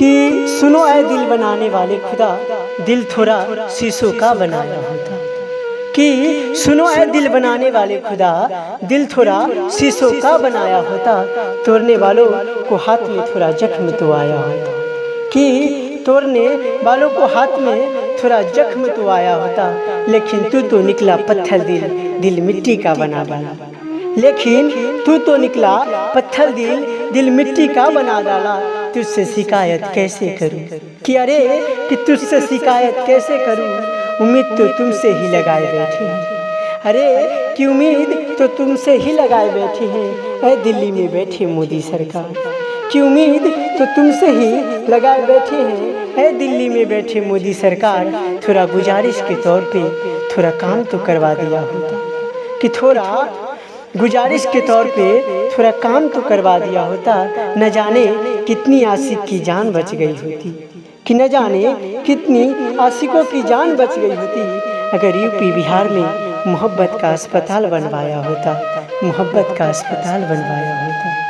कि सुनो ऐ दिल बनाने वाले खुदा, दिल थोड़ा शीशों का बनाया होता। कि सुनो ऐ दिल बनाने वाले खुदा, दिल थोड़ा शीशों का बनाया होता। तोड़ने वालों को हाथ में थोड़ा जख्म तो आया होता। कि तोड़ने वालों को हाथ में थोड़ा जख्म तो आया होता, लेकिन तू तो निकला पत्थर दिल, दिल मिट्टी का बना डाला। लेकिन तू तो निकला पत्थर दिल, दिल मिट्टी का बना डाला। तुझसे शिकायत कैसे करूं कि अरे कि तुझसे शिकायत कैसे करूं, उम्मीद तो तुमसे ही लगाए बैठे हैं। अरे कि उम्मीद तो तुमसे ही लगाए बैठे हैं ऐ दिल्ली में बैठे मोदी सरकार। कि उम्मीद तो तुमसे ही लगाए बैठे हैं ऐ दिल्ली में बैठे मोदी सरकार। थोड़ा गुजारिश के तौर पे थोड़ा काम तो करवा दिया होता। कि थोड़ा गुजारिश के तौर पे थोड़ा काम तो करवा दिया होता। न जाने कितनी आशिक की जान बच गई होती, कि न जाने कितनी आशिकों की जान बच गई होती अगर यूपी बिहार में मोहब्बत का अस्पताल बनवाया होता, मोहब्बत का अस्पताल बनवाया होता।